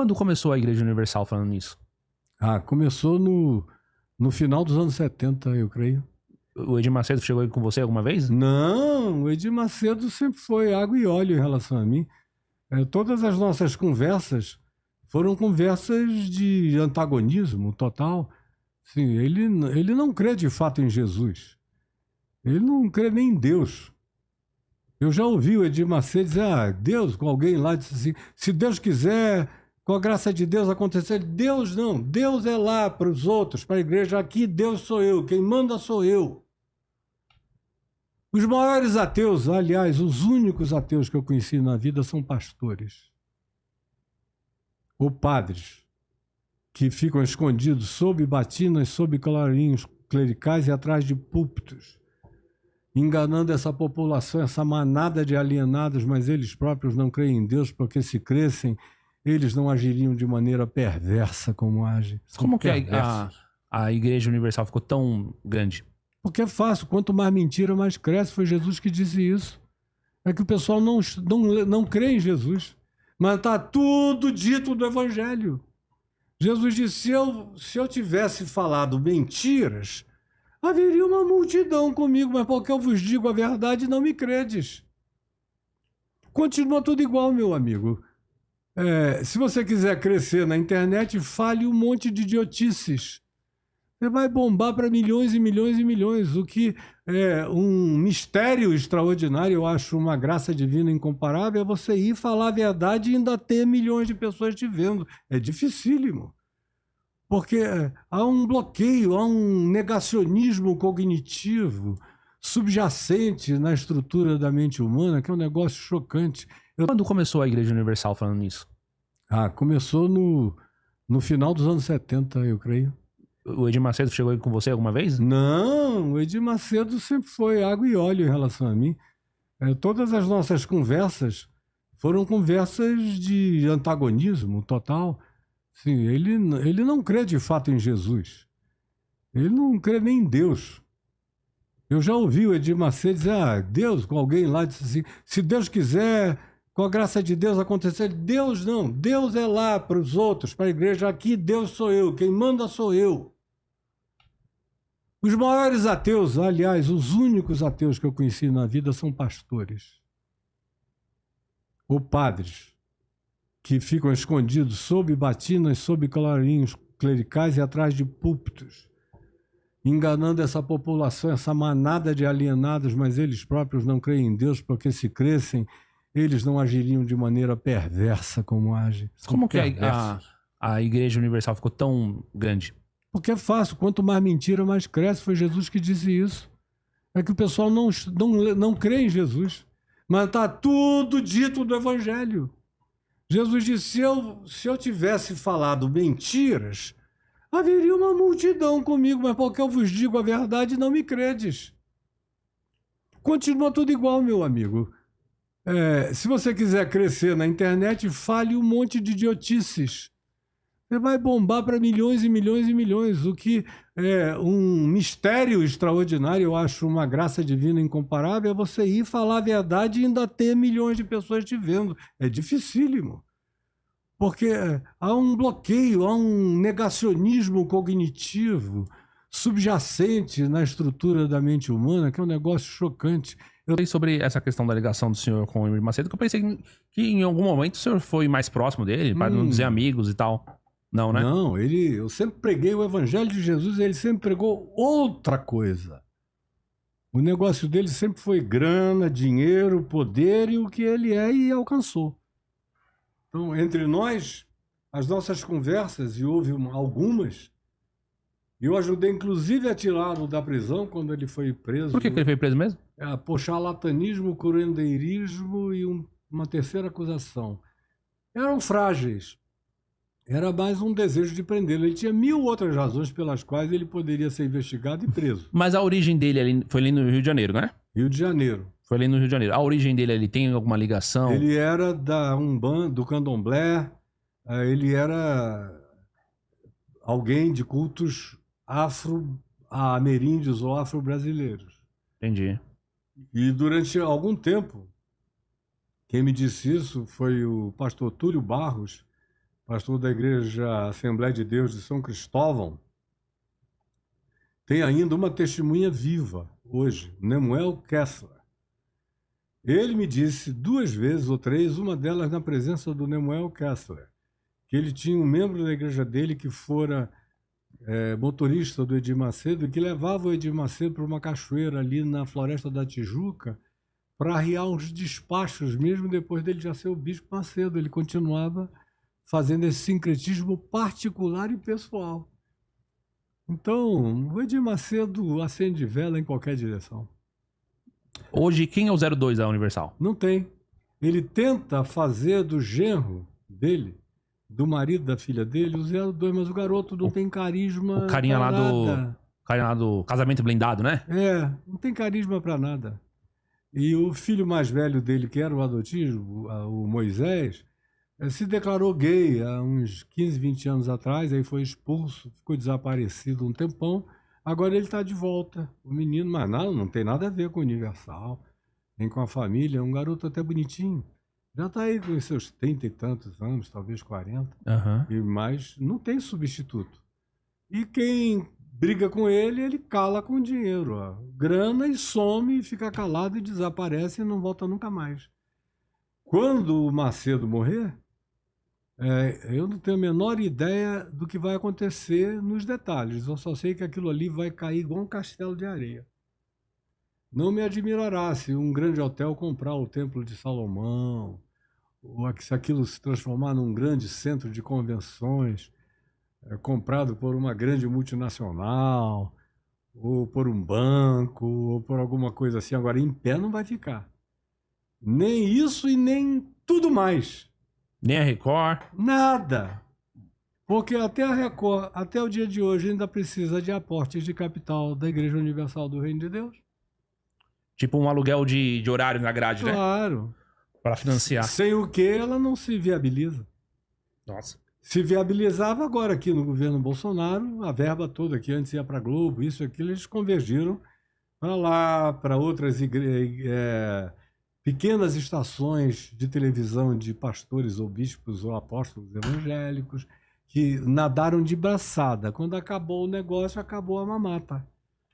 Quando começou a Igreja Universal falando nisso? Começou no final dos anos 70, eu creio. O Edir Macedo chegou aí com você alguma vez? Não, o Edir Macedo sempre foi água e óleo em relação a mim. Todas as nossas conversas foram conversas de antagonismo total. Sim, ele não crê de fato em Jesus. Ele não crê nem em Deus. Eu já ouvi o Edir Macedo dizer, Deus, com alguém lá, disse assim, se Deus quiser, com a graça de Deus acontecer. Deus não, Deus é lá para os outros, para a igreja. Aqui Deus sou eu, quem manda sou eu. Os maiores ateus, aliás, os únicos ateus que eu conheci na vida são pastores ou padres que ficam escondidos sob batinas, sob clarinhos clericais e atrás de púlpitos, enganando essa população, essa manada de alienados, mas eles próprios não creem em Deus, porque se crescem, eles não agiriam de maneira perversa como agem. Como que a Igreja Universal ficou tão grande? Porque é fácil, quanto mais mentira, mais cresce. Foi Jesus que disse isso. É que o pessoal não crê em Jesus. Mas está tudo dito no Evangelho. Jesus disse, se eu tivesse falado mentiras, haveria uma multidão comigo, mas porque eu vos digo a verdade, não me credes. Continua tudo igual, meu amigo. Se você quiser crescer na internet, fale um monte de idiotices. Você vai bombar para milhões e milhões e milhões, o que é um mistério extraordinário, eu acho uma graça divina incomparável, é você ir falar a verdade e ainda ter milhões de pessoas te vendo. É dificílimo, porque há um bloqueio, há um negacionismo cognitivo subjacente na estrutura da mente humana, que é um negócio chocante. Quando começou a Igreja Universal falando nisso? Começou no final dos anos 70, eu creio. O Edir Macedo chegou aí com você alguma vez? Não, o Edir Macedo sempre foi água e óleo em relação a mim. Todas as nossas conversas foram conversas de antagonismo total. Sim, ele não crê de fato em Jesus. Ele não crê nem em Deus. Eu já ouvi o Edir Macedo dizer, Deus, com alguém lá, disse assim, se Deus quiser, com a graça de Deus acontecer. Deus não, Deus é lá para os outros, para a igreja. Aqui Deus sou eu, quem manda sou eu. Os maiores ateus, aliás, os únicos ateus que eu conheci na vida são pastores ou padres que ficam escondidos sob batinas, sob clarinhos clericais e atrás de púlpitos, enganando essa população, essa manada de alienados, mas eles próprios não creem em Deus, porque se crescem, eles não agiriam de maneira perversa como agem. Como que a Igreja Universal ficou tão grande? Porque é fácil, quanto mais mentira, mais cresce. Foi Jesus que disse isso. É que o pessoal não crê em Jesus. Mas está tudo dito no Evangelho. Jesus disse, se eu tivesse falado mentiras, haveria uma multidão comigo, mas porque eu vos digo a verdade, não me credes. Continua tudo igual, meu amigo. Se você quiser crescer na internet, fale um monte de idiotices. Você vai bombar para milhões e milhões e milhões, o que é um mistério extraordinário, eu acho uma graça divina incomparável, é você ir falar a verdade e ainda ter milhões de pessoas te vendo. É dificílimo, porque há um bloqueio, há um negacionismo cognitivo subjacente na estrutura da mente humana, que é um negócio chocante. Eu falei sobre essa questão da ligação do senhor com o Edir Macedo, que eu pensei que em algum momento o senhor foi mais próximo dele, para não dizer amigos e tal. Não, né? Não, eu sempre preguei o Evangelho de Jesus e ele sempre pregou outra coisa. O negócio dele sempre foi grana, dinheiro, poder e o que ele é e alcançou. Então, entre nós, as nossas conversas, e houve algumas, eu ajudei inclusive a tirá-lo da prisão quando ele foi preso. Por que ele foi preso mesmo? Por charlatanismo, curandeirismo e uma terceira acusação. Eram frágeis. Era mais um desejo de prendê-lo. Ele tinha 1000 outras razões pelas quais ele poderia ser investigado e preso. Mas a origem dele foi ali no Rio de Janeiro, né? Rio de Janeiro. Foi ali no Rio de Janeiro. A origem dele, ele tem alguma ligação? Ele era da Umbanda, do Candomblé. Ele era alguém de cultos afro-ameríndios ou afro-brasileiros. Entendi. E durante algum tempo, quem me disse isso foi o pastor Túlio Barros, pastor da Igreja Assembleia de Deus de São Cristóvão, tem ainda uma testemunha viva hoje, Nemuel Kessler. Ele me disse 2 vezes ou 3, uma delas na presença do Nemuel Kessler, que ele tinha um membro da igreja dele que fora motorista do Edir Macedo, que levava o Edir Macedo para uma cachoeira ali na Floresta da Tijuca para arriar uns despachos, mesmo depois dele já ser o Bispo Macedo. Ele continuava fazendo esse sincretismo particular e pessoal. Então, o Edir Macedo acende vela em qualquer direção. Hoje, quem é o 02 da Universal? Não tem. Ele tenta fazer do genro dele, do marido da filha dele, o 02, mas o garoto não tem carisma. O carinha lá do. Carinha lá do Casamento Blindado, né? Não tem carisma pra nada. E o filho mais velho dele, que era o adotivo, o Moisés, se declarou gay há uns 15, 20 anos atrás, aí foi expulso, ficou desaparecido um tempão. Agora ele está de volta, o menino, mas não tem nada a ver com o Universal, nem com a família, é um garoto até bonitinho. Já está aí com os seus 30 e tantos anos, talvez 40, mas não tem substituto. E quem briga com ele, ele cala com dinheiro. Ó. Grana e some, fica calado e desaparece e não volta nunca mais. Quando o Macedo morrer, eu não tenho a menor ideia do que vai acontecer nos detalhes. Eu só sei que aquilo ali vai cair igual um castelo de areia. Não me admirará se um grande hotel comprar o Templo de Salomão, ou se aquilo se transformar num grande centro de convenções, comprado por uma grande multinacional, ou por um banco, ou por alguma coisa assim. Agora, em pé não vai ficar. Nem isso e nem tudo mais. Nem a Record. Nada. Porque até a Record, até o dia de hoje, ainda precisa de aportes de capital da Igreja Universal do Reino de Deus. Tipo um aluguel de horário na grade, né? Claro. Para financiar. Sem o que ela não se viabiliza. Nossa. Se viabilizava agora aqui no governo Bolsonaro, a verba toda que antes ia para a Globo, isso, aquilo, eles convergiram para lá, para outras pequenas estações de televisão de pastores ou bispos ou apóstolos evangélicos que nadaram de braçada. Quando acabou o negócio, acabou a mamata.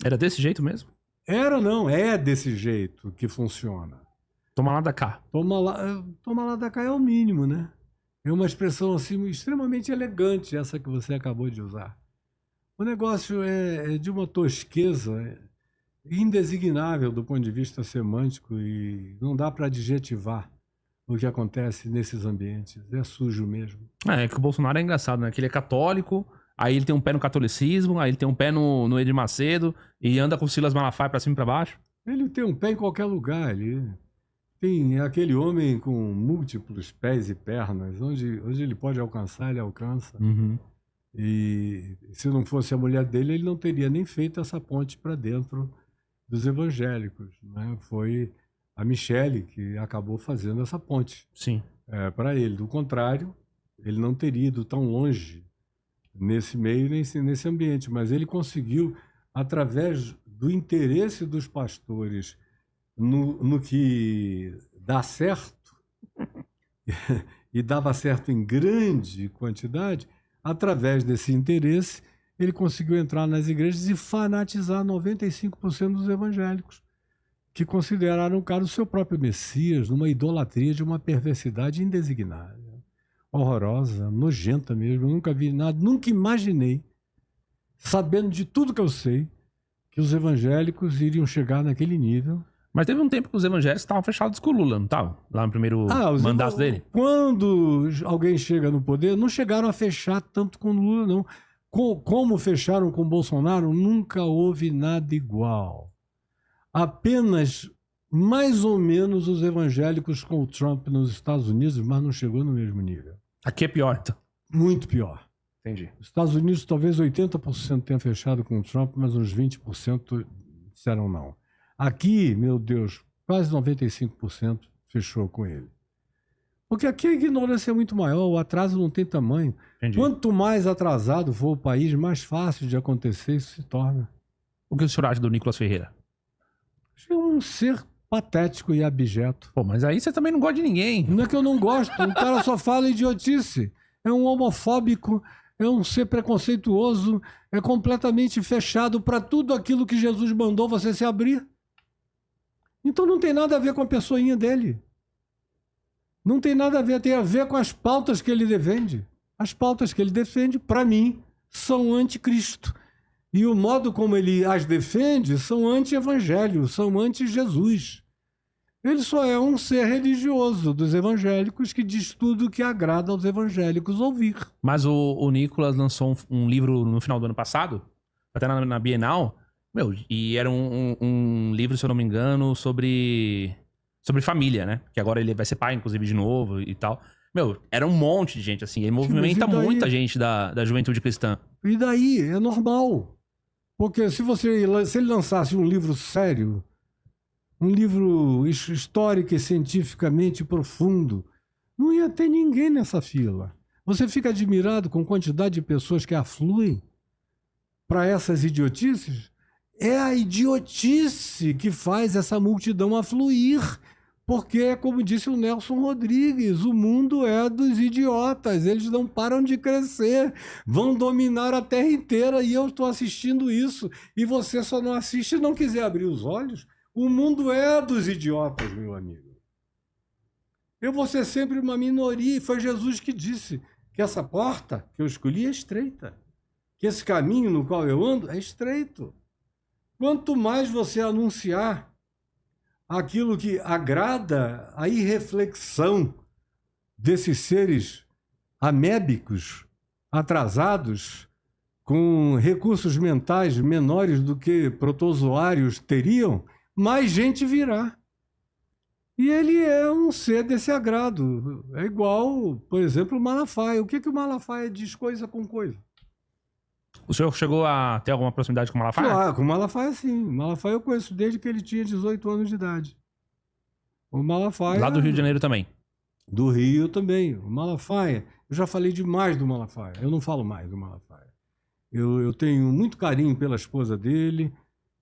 Era desse jeito mesmo? Era não, é desse jeito que funciona. Toma lá da cá. Toma lá da cá é o mínimo, né? É uma expressão assim extremamente elegante essa que você acabou de usar. O negócio é de uma tosqueza indesignável do ponto de vista semântico e não dá para adjetivar o que acontece nesses ambientes. É sujo mesmo. É que o Bolsonaro é engraçado, né? Que ele é católico, aí ele tem um pé no catolicismo, aí ele tem um pé no Edir Macedo e anda com o Silas Malafaia pra cima e pra baixo. Ele tem um pé em qualquer lugar. Ele tem aquele homem com múltiplos pés e pernas. Onde ele pode alcançar, ele alcança. Uhum. E se não fosse a mulher dele, ele não teria nem feito essa ponte para dentro dos evangélicos, né? Foi a Michele que acabou fazendo essa ponte para ele. Do contrário, ele não teria ido tão longe nesse meio, nesse ambiente. Mas ele conseguiu, através do interesse dos pastores no que dá certo, e dava certo em grande quantidade, através desse interesse, ele conseguiu entrar nas igrejas e fanatizar 95% dos evangélicos, que consideraram o cara o seu próprio Messias, numa idolatria de uma perversidade indesignável, horrorosa, nojenta mesmo. Eu nunca vi nada, nunca imaginei, sabendo de tudo que eu sei, que os evangélicos iriam chegar naquele nível. Mas teve um tempo que os evangélicos estavam fechados com o Lula, não estavam? Lá no primeiro mandato dele? Quando alguém chega no poder, não chegaram a fechar tanto com o Lula, não. Como fecharam com o Bolsonaro, nunca houve nada igual. Apenas, mais ou menos, os evangélicos com o Trump nos Estados Unidos, mas não chegou no mesmo nível. Aqui é pior, então. Muito pior. Entendi. Nos Estados Unidos, talvez 80% tenha fechado com o Trump, mas uns 20% disseram não. Aqui, meu Deus, quase 95% fechou com ele. Porque aqui a ignorância é muito maior, o atraso não tem tamanho. Entendi. Quanto mais atrasado for o país, mais fácil de acontecer isso se torna. O que o senhor acha do Nicolas Ferreira? É um ser patético e abjeto. Pô, mas aí você também não gosta de ninguém. Não é que eu não gosto, o cara só fala idiotice. é um homofóbico, é um ser preconceituoso, é completamente fechado para tudo aquilo que Jesus mandou você se abrir. Então não tem nada a ver com a pessoinha dele. Não tem nada a ver, tem a ver com as pautas que ele defende. As pautas que ele defende, para mim, são anticristo. E o modo como ele as defende são anti-evangelho, são anti-Jesus. Ele só é um ser religioso dos evangélicos que diz tudo o que agrada aos evangélicos ouvir. Mas o Nicolas lançou um livro no final do ano passado, até na Bienal, e era um livro, se eu não me engano, sobre família, né? Que agora ele vai ser pai, inclusive, de novo e tal. Era um monte de gente, assim. Ele movimenta muita gente da juventude cristã. E daí? É normal. Porque se ele lançasse um livro sério, um livro histórico e cientificamente profundo, não ia ter ninguém nessa fila. Você fica admirado com a quantidade de pessoas que afluem para essas idiotices? É a idiotice que faz essa multidão afluir. Porque, como disse o Nelson Rodrigues, o mundo é dos idiotas, eles não param de crescer, vão dominar a terra inteira e eu estou assistindo isso. E você só não assiste e não quiser abrir os olhos. O mundo é dos idiotas, meu amigo. Eu vou ser sempre uma minoria, e foi Jesus que disse que essa porta que eu escolhi é estreita, que esse caminho no qual eu ando é estreito. Quanto mais você anunciar aquilo que agrada a irreflexão desses seres amébicos, atrasados, com recursos mentais menores do que protozoários teriam, mais gente virá. E ele é um ser desse agrado. É igual, por exemplo, o Malafaia. O que o Malafaia diz coisa com coisa? O senhor chegou a ter alguma proximidade com o Malafaia? Claro, com o Malafaia sim. O Malafaia eu conheço desde que ele tinha 18 anos de idade. O Malafaia... Lá do Rio de Janeiro também? Do Rio também. O Malafaia, eu já falei demais do Malafaia. Eu não falo mais do Malafaia. Eu tenho muito carinho pela esposa dele.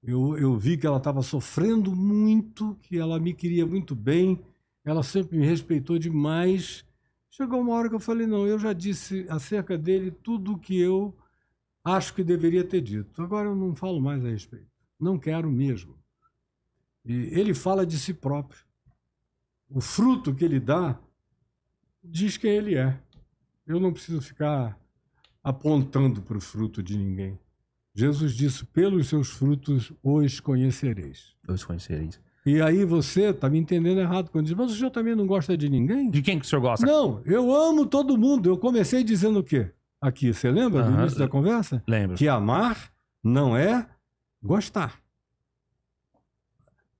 Eu vi que ela estava sofrendo muito, que ela me queria muito bem. Ela sempre me respeitou demais. Chegou uma hora que eu falei, não, eu já disse acerca dele tudo o que eu acho que deveria ter dito. Agora eu não falo mais a respeito. Não quero mesmo. E ele fala de si próprio. O fruto que ele dá diz quem ele é. Eu não preciso ficar apontando para o fruto de ninguém. Jesus disse, pelos seus frutos os conhecereis. Os conhecereis. E aí você está me entendendo errado quando diz, mas o senhor também não gosta de ninguém? De quem que o senhor gosta? Não, eu amo todo mundo. Eu comecei dizendo o quê? Aqui, você lembra do início da conversa? Lembro. Que amar não é gostar.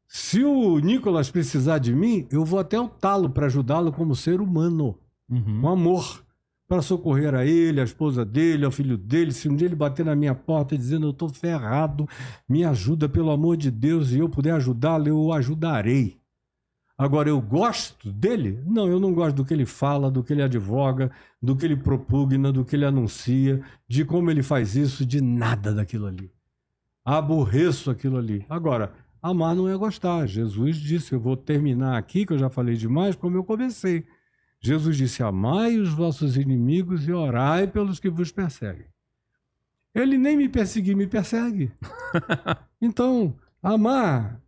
Se o Nicolas precisar de mim, eu vou até o talo para ajudá-lo como ser humano. Com amor. Para socorrer a ele, a esposa dele, ao filho dele. Se um dia ele bater na minha porta dizendo eu estou ferrado, me ajuda pelo amor de Deus e eu puder ajudá-lo, eu o ajudarei. Agora, eu gosto dele? Não, eu não gosto do que ele fala, do que ele advoga, do que ele propugna, do que ele anuncia, de como ele faz isso, de nada daquilo ali. Aborreço aquilo ali. Agora, amar não é gostar. Jesus disse, eu vou terminar aqui, que eu já falei demais, como eu comecei. Jesus disse, amai os vossos inimigos e orai pelos que vos perseguem. Ele nem me perseguir, me persegue. Então, amar,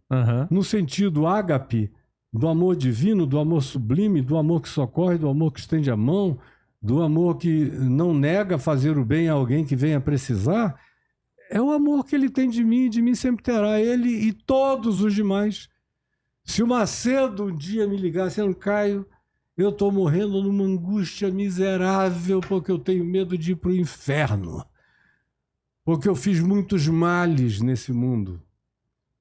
no sentido ágape, do amor divino, do amor sublime, do amor que socorre, do amor que estende a mão, do amor que não nega fazer o bem a alguém que venha precisar, é o amor que ele tem de mim sempre terá ele e todos os demais. Se o Macedo um dia me ligasse, Caio, eu estou morrendo numa angústia miserável porque eu tenho medo de ir para o inferno, porque eu fiz muitos males nesse mundo.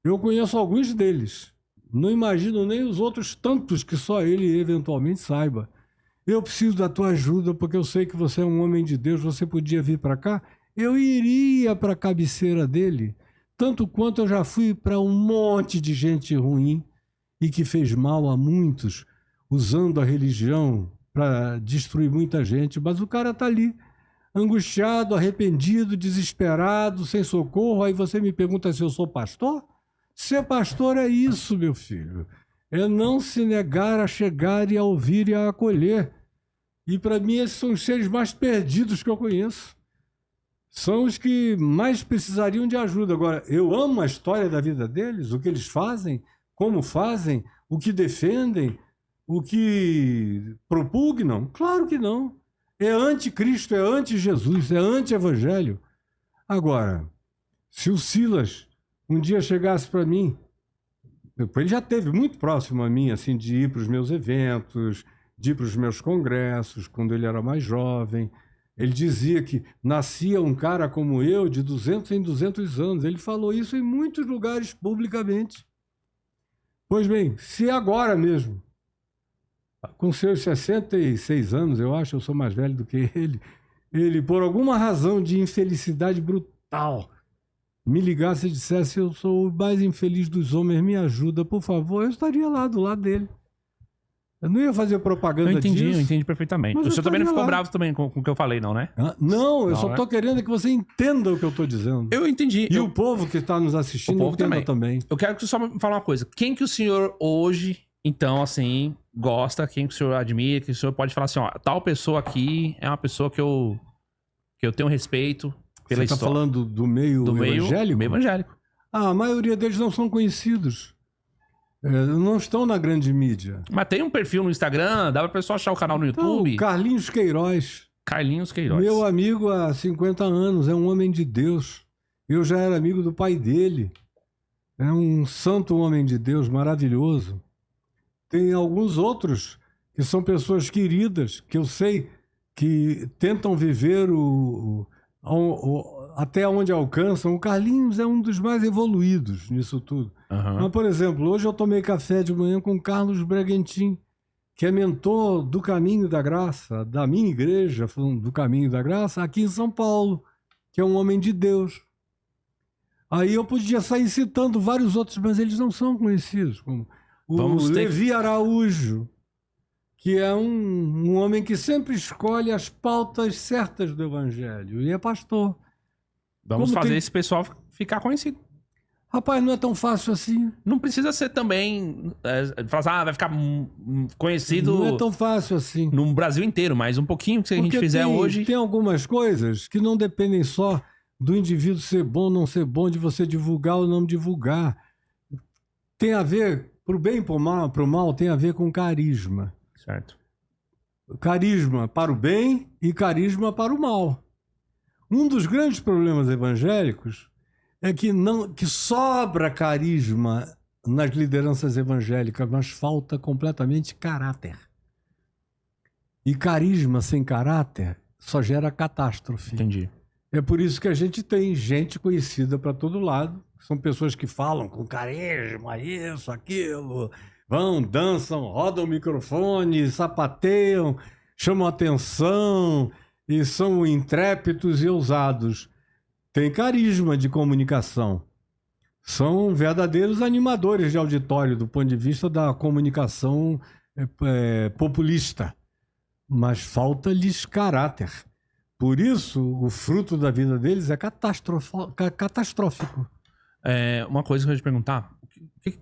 Eu conheço alguns deles. Não imagino nem os outros tantos que só ele eventualmente saiba. Eu preciso da tua ajuda porque eu sei que você é um homem de Deus, você podia vir para cá? Eu iria para a cabeceira dele, tanto quanto eu já fui para um monte de gente ruim e que fez mal a muitos, usando a religião para destruir muita gente. Mas o cara está ali, angustiado, arrependido, desesperado, sem socorro. Aí você me pergunta se eu sou pastor? Ser pastor é isso, meu filho. É não se negar a chegar e a ouvir e a acolher. E para mim esses são os seres mais perdidos que eu conheço. São os que mais precisariam de ajuda. Agora, eu amo a história da vida deles, o que eles fazem, como fazem, o que defendem, o que propugnam. Claro que não. É anticristo, é anti-Jesus, é anti-evangelho. Agora, se o Silas um dia chegasse para mim, ele já esteve muito próximo a mim, assim, de ir para os meus eventos, de ir para os meus congressos, quando ele era mais jovem. Ele dizia que nascia um cara como eu, de 200 em 200 anos. Ele falou isso em muitos lugares publicamente. Pois bem, se agora mesmo, com seus 66 anos, eu acho, eu sou mais velho do que ele, por alguma razão de infelicidade brutal, me ligasse e dissesse: eu sou o mais infeliz dos homens, me ajuda, por favor, eu estaria lá do lado dele. Eu não ia fazer propaganda disso. Eu entendi perfeitamente. O senhor também não ficou bravo também com o que eu falei, não, né? Não, eu só estou querendo que você entenda o que eu estou dizendo. Eu entendi. E o povo que está nos assistindo entenda também. Eu quero que o senhor me fale uma coisa. Quem que o senhor hoje, então, assim, gosta, quem que o senhor admira, que o senhor pode falar assim, ó, tal pessoa aqui é uma pessoa que eu tenho respeito pela história. Você está falando do meio evangélico? Meio evangélico. A maioria deles não são conhecidos. Não estão na grande mídia. Mas tem um perfil no Instagram, dá pra pessoa achar o canal no YouTube. Carlinhos Queiroz. Carlinhos Queiroz. Meu amigo há 50 anos, é um homem de Deus. Eu já era amigo do pai dele. É um santo homem de Deus, maravilhoso. Tem alguns outros que são pessoas queridas, que eu sei que tentam viver até onde alcançam. O Carlinhos é um dos mais evoluídos nisso tudo. Uhum. Mas, por exemplo, hoje eu tomei café de manhã com Carlos Bregantin, que é mentor do Caminho da Graça, da minha igreja, do Caminho da Graça, aqui em São Paulo, que é um homem de Deus. Aí eu podia sair citando vários outros, mas eles não são conhecidos, como o Levi Araújo, que é um homem que sempre escolhe as pautas certas do Evangelho, e é pastor. Vamos fazer esse pessoal ficar conhecido. Rapaz, não é tão fácil assim. Não precisa ser também... falar vai ficar conhecido... Não é tão fácil assim. No Brasil inteiro, mas um pouquinho que a gente fizer hoje... Tem algumas coisas que não dependem só do indivíduo ser bom ou não ser bom, de você divulgar ou não divulgar. Tem a ver, pro bem e pro mal, tem a ver com carisma. Certo. Carisma para o bem e carisma para o mal. Um dos grandes problemas evangélicos é que sobra carisma nas lideranças evangélicas, mas falta completamente caráter. E carisma sem caráter só gera catástrofe. Entendi. É por isso que a gente tem gente conhecida para todo lado. São pessoas que falam com carisma, isso, aquilo, vão, dançam, rodam o microfone, sapateiam, chamam atenção e são intrépidos e ousados. Tem carisma de comunicação. São verdadeiros animadores de auditório do ponto de vista da comunicação populista. Mas falta-lhes caráter. Por isso, o fruto da vida deles é catastrófico. Uma coisa que eu ia te perguntar.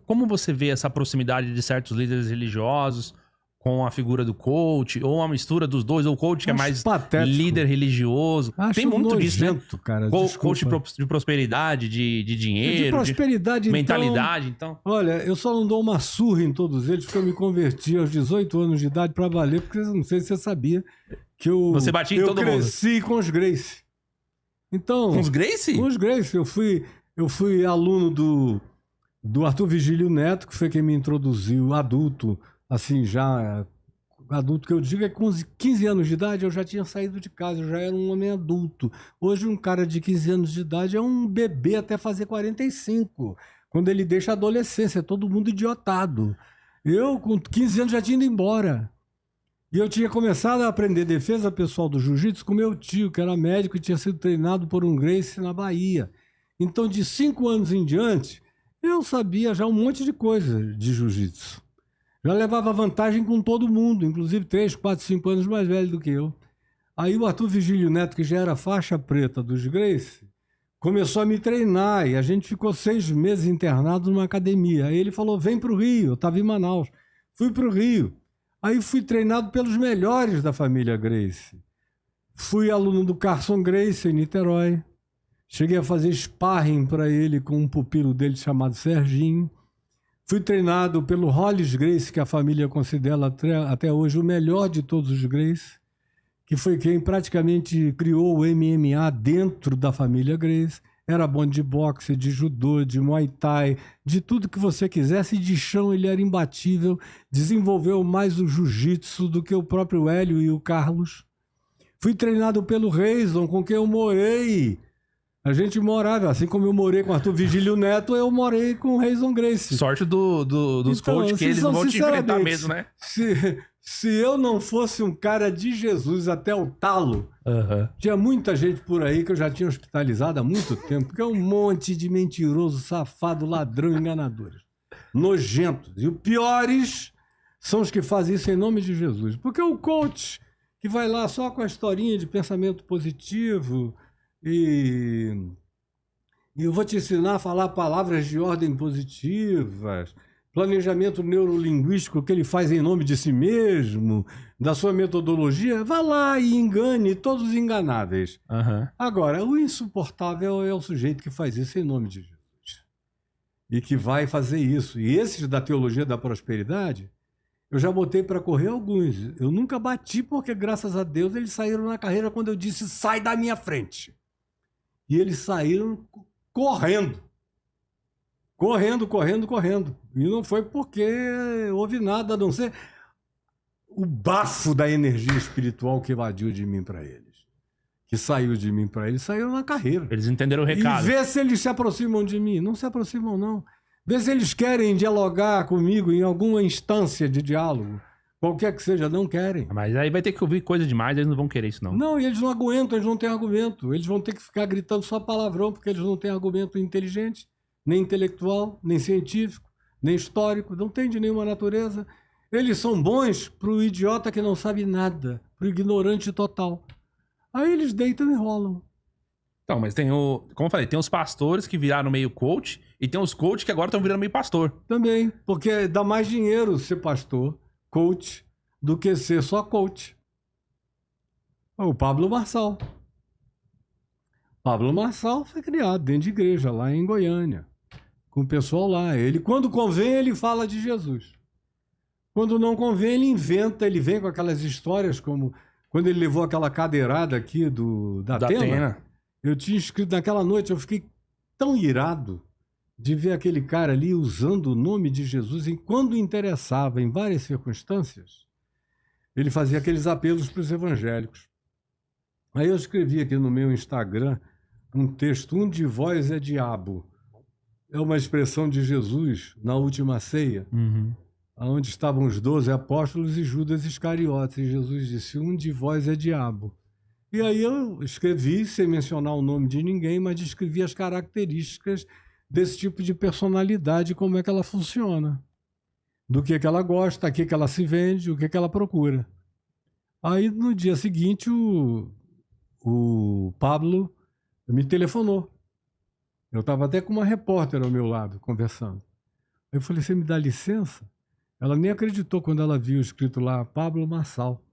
Como você vê essa proximidade de certos líderes religiosos com a figura do coach, ou uma mistura dos dois, ou o coach que é mais patético. Líder religioso. Acho tem muito disso, né? Cara, coach de prosperidade, de dinheiro, de prosperidade, de mentalidade, então. Olha, eu só não dou uma surra em todos eles, porque eu me converti aos 18 anos de idade para valer, porque eu não sei se você sabia que você batia em todo mundo. Eu cresci com os Gracie. Então, com os Gracie? Com os Gracie. Eu fui aluno do Arthur Vigílio Neto, que foi quem me introduziu adulto, assim, já adulto que eu digo é que com 15 anos de idade eu já tinha saído de casa, eu já era um homem adulto. Hoje um cara de 15 anos de idade é um bebê até fazer 45, quando ele deixa a adolescência, é todo mundo idiotado. Eu com 15 anos já tinha ido embora. E eu tinha começado a aprender defesa pessoal do jiu-jitsu com meu tio, que era médico e tinha sido treinado por um Gracie na Bahia. Então de 5 anos em diante, eu sabia já um monte de coisa de jiu-jitsu. Já levava vantagem com todo mundo, inclusive 3, 4, 5 anos mais velho do que eu. Aí o Arthur Vigílio Neto, que já era faixa preta dos Gracie, começou a me treinar e a gente ficou 6 meses internado numa academia. Aí ele falou, vem para o Rio, eu estava em Manaus. Fui para o Rio. Aí fui treinado pelos melhores da família Gracie. Fui aluno do Carson Gracie em Niterói. Cheguei a fazer sparring para ele com um pupilo dele chamado Serginho. Fui treinado pelo Hollis Gracie, que a família considera até hoje o melhor de todos os Gracie, que foi quem praticamente criou o MMA dentro da família Gracie. Era bom de boxe, de judô, de muay thai, de tudo que você quisesse. E de chão ele era imbatível. Desenvolveu mais o jiu-jitsu do que o próprio Hélio e o Carlos. Fui treinado pelo Reison, com quem eu morei. A gente morava, assim como eu morei com Arthur Vigílio Neto, eu morei com o Reison Gracie. Sorte dos Então, coaches que eles não vão te enfrentar mesmo, né? Se eu não fosse um cara de Jesus até o talo, tinha muita gente por aí que eu já tinha hospitalizado há muito tempo, porque é um monte de mentiroso, safado, ladrão, enganadores. Nojentos. E os piores são os que fazem isso em nome de Jesus. Porque o coach que vai lá só com a historinha de pensamento positivo e eu vou te ensinar a falar palavras de ordem positivas, planejamento neurolinguístico que ele faz em nome de si mesmo, da sua metodologia, vá lá e engane todos os enganáveis. Agora, o insuportável é o sujeito que faz isso em nome de Jesus. E que vai fazer isso. E esses da teologia da prosperidade, eu já botei para correr alguns. Eu nunca bati porque, graças a Deus, eles saíram na carreira quando eu disse, sai da minha frente. E eles saíram correndo. Correndo. E não foi porque houve nada a não ser o bafo da energia espiritual que evadiu de mim para eles. Que saiu de mim para eles, saíram na carreira. Eles entenderam o recado. E vê se eles se aproximam de mim. Não se aproximam, não. Vê se eles querem dialogar comigo em alguma instância de diálogo. Qualquer que seja, não querem. Mas aí vai ter que ouvir coisa demais, eles não vão querer isso, não. Não, e eles não aguentam, eles não têm argumento. Eles vão ter que ficar gritando só palavrão, porque eles não têm argumento inteligente, nem intelectual, nem científico, nem histórico, não tem de nenhuma natureza. Eles são bons para o idiota que não sabe nada, para o ignorante total. Aí eles deitam e rolam. Então, mas tem como eu falei, tem os pastores que viraram meio coach e tem os coaches que agora estão virando meio pastor. Também, porque dá mais dinheiro ser pastor, coach, do que ser só coach. O Pablo Marçal. Pablo Marçal foi criado dentro de igreja, lá em Goiânia, com o pessoal lá. Ele, quando convém, ele fala de Jesus. Quando não convém, ele inventa, ele vem com aquelas histórias como quando ele levou aquela cadeirada aqui da Atena. Eu tinha escrito naquela noite, eu fiquei tão irado de ver aquele cara ali usando o nome de Jesus quando interessava, em várias circunstâncias. Ele fazia aqueles apelos para os evangélicos. Aí eu escrevi aqui no meu Instagram um texto, um de vós é diabo. É uma expressão de Jesus na última ceia, onde estavam os 12 apóstolos e Judas Iscariotes. E Jesus disse, um de vós é diabo. E aí eu escrevi, sem mencionar o nome de ninguém, mas descrevi as características desse tipo de personalidade, como é que ela funciona. Do que ela gosta, a que ela se vende, o que ela procura. Aí no dia seguinte o Pablo me telefonou. Eu estava até com uma repórter ao meu lado, conversando. Eu falei, você me dá licença? Ela nem acreditou quando ela viu escrito lá, Pablo Marçal.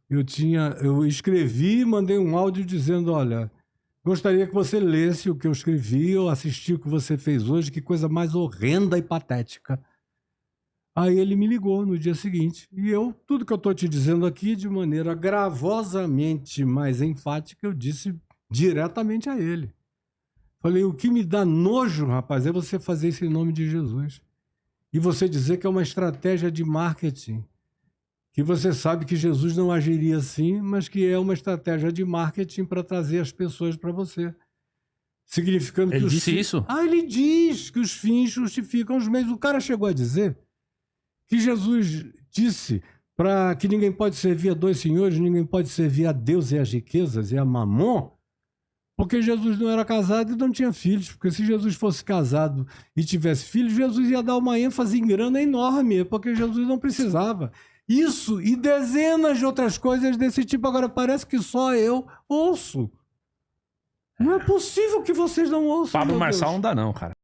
Eu escrevi e mandei um áudio dizendo, olha, gostaria que você lesse o que eu escrevi ou assistir o que você fez hoje, que coisa mais horrenda e patética. Aí ele me ligou no dia seguinte e tudo que eu estou te dizendo aqui, de maneira gravosamente mais enfática, eu disse diretamente a ele. Falei, o que me dá nojo, rapaz, é você fazer isso em nome de Jesus. E você dizer que é uma estratégia de marketing, que você sabe que Jesus não agiria assim, mas que é uma estratégia de marketing para trazer as pessoas para você. Significando que ele disse isso? Ele diz que os fins justificam os meios. O cara chegou a dizer que Jesus disse para que ninguém pode servir a dois senhores, ninguém pode servir a Deus e as riquezas e a Mamon, porque Jesus não era casado e não tinha filhos. Porque se Jesus fosse casado e tivesse filhos, Jesus ia dar uma ênfase em grana enorme, porque Jesus não precisava. Isso e dezenas de outras coisas desse tipo. Agora parece que só eu ouço. Não é possível que vocês não ouçam. Pablo Marçal não dá não, cara.